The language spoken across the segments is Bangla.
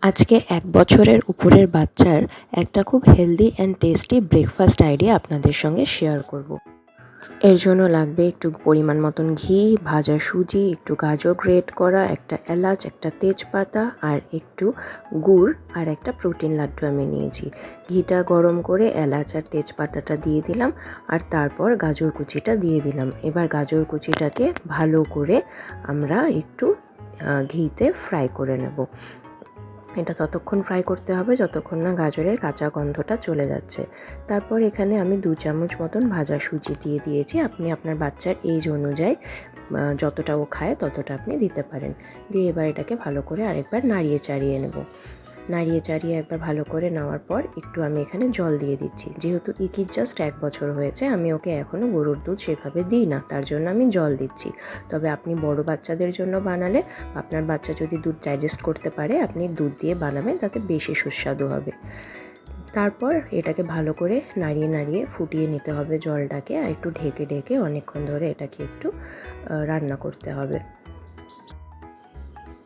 আজকে ১ বছরের উপরের বাচ্চার একটা খুব healthy and tasty breakfast idea আপনাদের সঙ্গে শেয়ার করব। এর জন্য লাগবে একটু পরিমাণ মতন ঘি, ভাজা সুজি, একটু গাজর গ্রেট করা, একটা এলাচ, একটা তেজপাতা আর একটু গুড় আর একটা প্রোটিন লাড্ডু আমি নিয়েছি। ঘিটা গরম করে এলাচ আর তেজপাতাটা দিয়ে দিলাম আর তারপর গাজর কুচিটা দিয়ে দিলাম। এবার গাজর কুচিটাকে ভালো করে আমরা একটু ঘিতে ফ্রাই করে নেব। এটা ততক্ষণ ফ্রাই করতে হবে যতক্ষণ না গাজরের কাঁচা গন্ধটা চলে যাচ্ছে। তারপর এখানে আমি 2 চামচ মতন ভাজা সুজি দিয়ে দিয়েছি। আপনি আপনার বাচ্চার এজ অনুযায়ী যতটা ও খায় ততটা আপনি দিতে পারেন। দিয়ে এবার এটাকে ভালো করে আরেকবার নাড়িয়ে চাড়িয়ে নেব। নাড়িয়ে চাড়িয়ে একবার ভালো করে নেওয়ার পর একটু আমি এখানে জল দিয়ে দিচ্ছি। যেহেতু ইকির জাস্ট 1 বছর হয়েছে, আমি ওকে এখনও গরুর দুধ সেভাবে দিই না, তার জন্য আমি জল দিচ্ছি। তবে আপনি বড় বাচ্চাদের জন্য বানালে, আপনার বাচ্চা যদি দুধ ডাইজেস্ট করতে পারে, আপনি দুধ দিয়ে বানাবেন, তাতে বেশি সুস্বাদু হবে। তারপর এটাকে ভালো করে নাড়িয়ে নাড়িয়ে ফুটিয়ে নিতে হবে জলটাকে, আর একটু ঢেকে ঢেকে অনেকক্ষণ ধরে এটাকে একটু রান্না করতে হবে।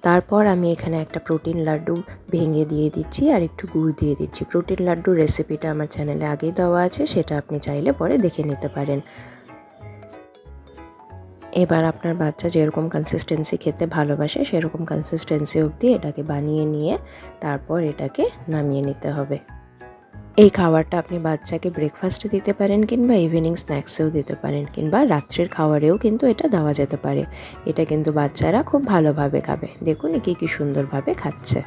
তারপর আমি এখানে একটা প্রোটিন লাড্ডু ভেঙে দিয়ে দিচ্ছি আর একটু গুড় দিয়ে দিচ্ছি। প্রোটিন লাড্ডুর রেসিপিটা আমার চ্যানেলে আগেই দেওয়া আছে, সেটা আপনি চাইলে পরে দেখে নিতে পারেন। এবার আপনার বাচ্চা যেরকম কনসিস্টেন্সি খেতে ভালোবাসে সেরকম কনসিস্টেন্সি অবধি এটাকে বানিয়ে নিয়ে তারপর এটাকে নামিয়ে নিতে হবে। এই খাবারটা আপনি বাচ্চাকে ব্রেকফাস্টে দিতে পারেন, কিংবা ইভিনিং স্ন্যাক্সেও দিতে পারেন, কিংবা রাত্রের খাবারেও কিন্তু এটা দেওয়া যেতে পারে। এটা কিন্তু বাচ্চারা খুব ভালোভাবে খাবে। দেখুন কি সুন্দরভাবে খাচ্ছে।